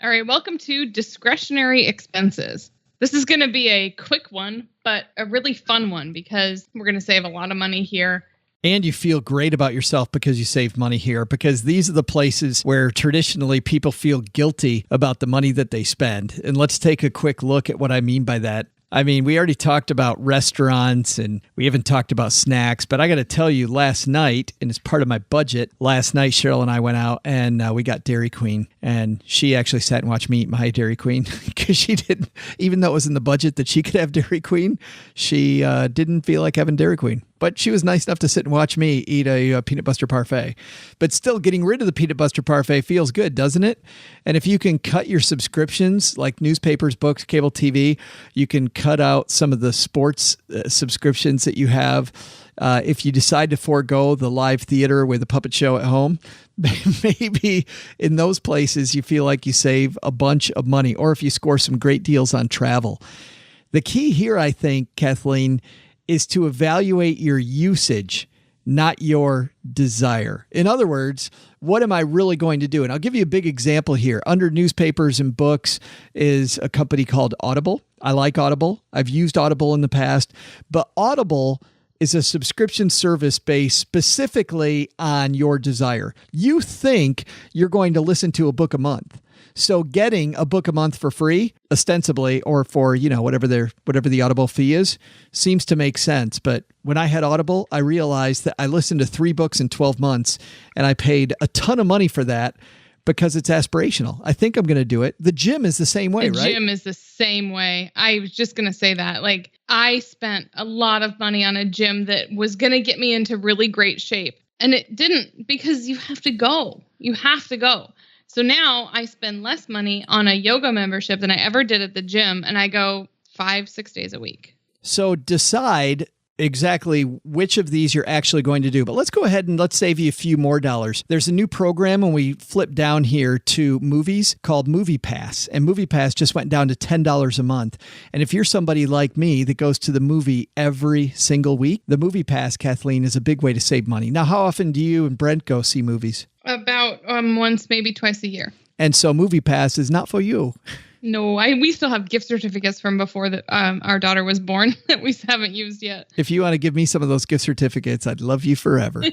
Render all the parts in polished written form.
All right, welcome to Discretionary Expenses. This is going to be a quick one, but a really fun one because we're going to save a lot of money here. And you feel great about yourself because you saved money here, because these are the places where traditionally people feel guilty about the money that they spend. And let's take a quick look at what I mean by that. I mean, we already talked about restaurants and we haven't talked about snacks, but I got to tell you, last night, and it's part of my budget, last night Cheryl and I went out and we got Dairy Queen, and she actually sat and watched me eat my Dairy Queen because she didn't, even though it was in the budget that she could have Dairy Queen, she didn't feel like having Dairy Queen. But she was nice enough to sit and watch me eat a peanut butter parfait. But still, getting rid of the peanut butter parfait feels good, doesn't it? And if you can cut your subscriptions, like newspapers, books, cable TV, you can cut out some of the sports subscriptions that you have. If you decide to forego the live theater with a puppet show at home, maybe in those places you feel like you save a bunch of money. Or if you score some great deals on travel. The key here, I think, Kathleen, is to evaluate your usage, not your desire. In other words, what am I really going to do? And I'll give you a big example here. Under newspapers and books is a company called Audible. I like Audible. I've used Audible in the past, but Audible is a subscription service based specifically on your desire. You think you're going to listen to a book a month. So getting a book a month for free, ostensibly, or for, whatever the Audible fee is, seems to make sense. But when I had Audible, I realized that I listened to 3 books in 12 months and I paid a ton of money for that because it's aspirational. I think I'm going to do it. The gym is the same way, right? The gym is the same way. I was just going to say that. Like, I spent a lot of money on a gym that was going to get me into really great shape. And it didn't, because you have to go. You have to go. So now I spend less money on a yoga membership than I ever did at the gym, and I go 5-6 days a week. So decide exactly which of these you're actually going to do. But let's go ahead and let's save you a few more dollars. There's a new program when we flip down here to movies called Movie Pass. And Movie Pass just went down to $10 a month. And if you're somebody like me that goes to the movie every single week, the Movie Pass, Kathleen, is a big way to save money. Now, how often do you and Brent go see movies? About once, maybe twice a year. And so Movie Pass is not for you. No, we still have gift certificates from before our daughter was born that we haven't used yet. If you want to give me some of those gift certificates, I'd love you forever.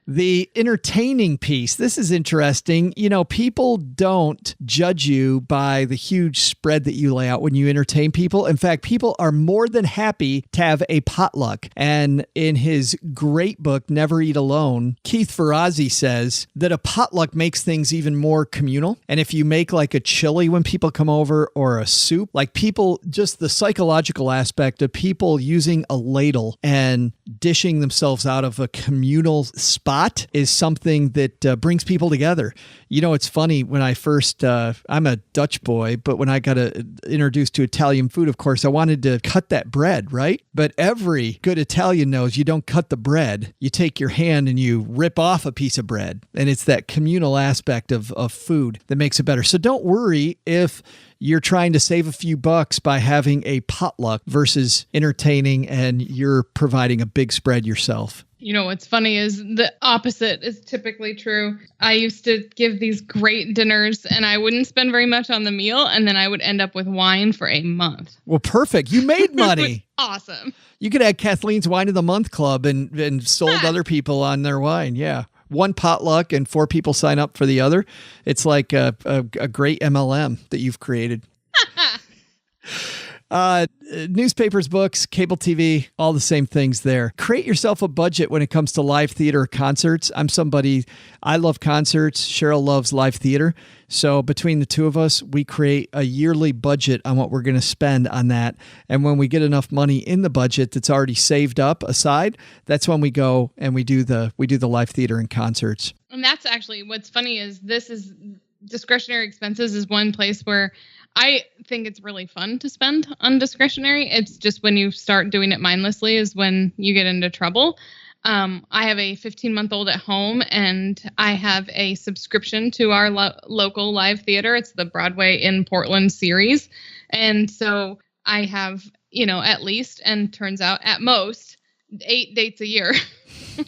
The entertaining piece. This is interesting. People don't judge you by the huge spread that you lay out when you entertain people. In fact, people are more than happy to have a potluck. And in his great book, Never Eat Alone, Keith Ferrazzi says that a potluck makes things even more communal. And if you make like a chili when people come over or a soup, like people, just the psychological aspect of people using a ladle and dishing themselves out of a communal spot is something that brings people together. It's funny when I first, I'm a Dutch boy, but when I got introduced to Italian food, of course, I wanted to cut that bread, right? But every good Italian knows you don't cut the bread. You take your hand and you rip off a piece of bread. And it's that communal aspect of food that makes it better. So don't worry if you're trying to save a few bucks by having a potluck versus entertaining and you're providing a big spread yourself. What's funny is the opposite is typically true. I used to give these great dinners and I wouldn't spend very much on the meal, and then I would end up with wine for a month. Well, perfect. You made money. Awesome. You could add Kathleen's Wine of the Month Club and sold other people on their wine. Yeah. One potluck and 4 people sign up for the other. It's like a great MLM that you've created. Newspapers, books, cable TV, all the same things there. Create yourself a budget when it comes to live theater or concerts. I love concerts. Cheryl loves live theater. So between the two of us, we create a yearly budget on what we're going to spend on that. And when we get enough money in the budget that's already saved up aside, that's when we go and we do the live theater and concerts. And that's actually what's funny is discretionary expenses is one place where I think it's really fun to spend on discretionary. It's just when you start doing it mindlessly is when you get into trouble. I have a 15-month-old at home, and I have a subscription to our local live theater. It's the Broadway in Portland series. And so I have, at least, and turns out at most, 8 dates a year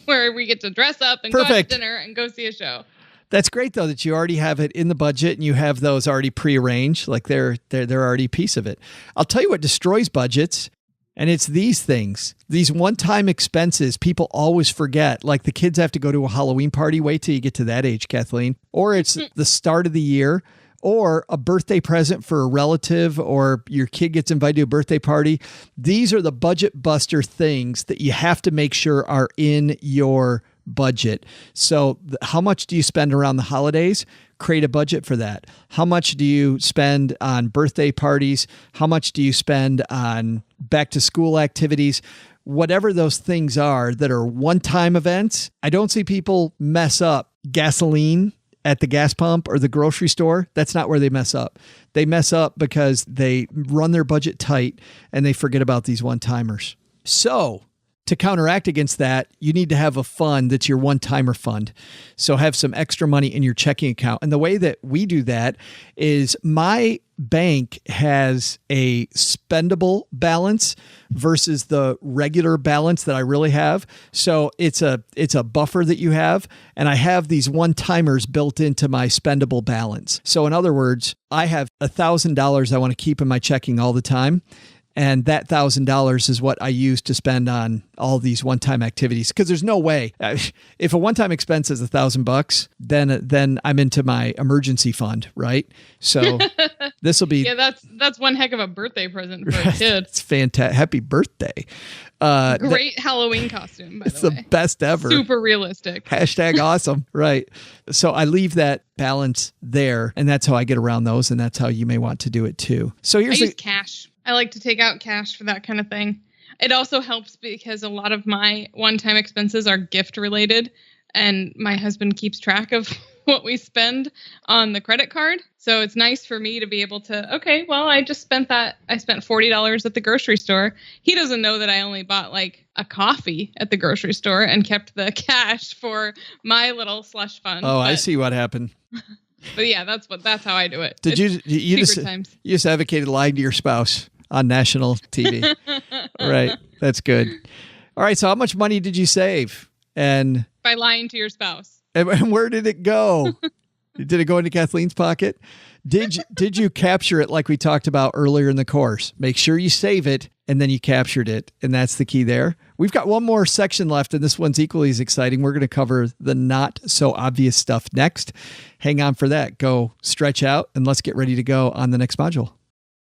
where we get to dress up and go out to dinner and go see a show. That's great though that you already have it in the budget and you have those already prearranged, like they're already a piece of it. I'll tell you what destroys budgets, and it's these things. These one-time expenses people always forget. Like the kids have to go to a Halloween party. Wait till you get to that age, Kathleen. Or it's the start of the year, or a birthday present for a relative, or your kid gets invited to a birthday party. These are the budget buster things that you have to make sure are in your budget. So how much do you spend around the holidays? Create a budget for that. How much do you spend on birthday parties? How much do you spend on back to school activities? Whatever those things are that are one-time events, I don't see people mess up gasoline at the gas pump or the grocery store. That's not where they mess up. They mess up because they run their budget tight and they forget about these one-timers. So to counteract against that, you need to have a fund that's your one-timer fund. So have some extra money in your checking account. And the way that we do that is my bank has a spendable balance versus the regular balance that I really have. So it's a buffer that you have. And I have these one-timers built into my spendable balance. So in other words, I have $1,000 I want to keep in my checking all the time. And that $1,000 is what I use to spend on all these one-time activities. Because there's no way, if a one-time expense is $1,000, then I'm into my emergency fund, right? So this will be that's one heck of a birthday present for a kid. It's fantastic. Happy birthday! Great Halloween costume. By it's the way. The best ever. Super realistic. # awesome. Right. So I leave that balance there, and that's how I get around those, and that's how you may want to do it too. So here's I use cash. I like to take out cash for that kind of thing. It also helps because a lot of my one-time expenses are gift related, and my husband keeps track of what we spend on the credit card. So it's nice for me to be able to, okay, well, I just spent that. I spent $40 at the grocery store. He doesn't know that I only bought like a coffee at the grocery store and kept the cash for my little slush fund. Oh, I see what happened. But yeah, that's how I do it. You just advocated lying to your spouse on national TV. Right. That's good. All right. So how much money did you save? And by lying to your spouse. And where did it go? Did it go into Kathleen's pocket? Did you capture it like we talked about earlier in the course? Make sure you save it and then you captured it. And that's the key there. We've got one more section left, and this one's equally as exciting. We're going to cover the not so obvious stuff next. Hang on for that. Go stretch out and let's get ready to go on the next module.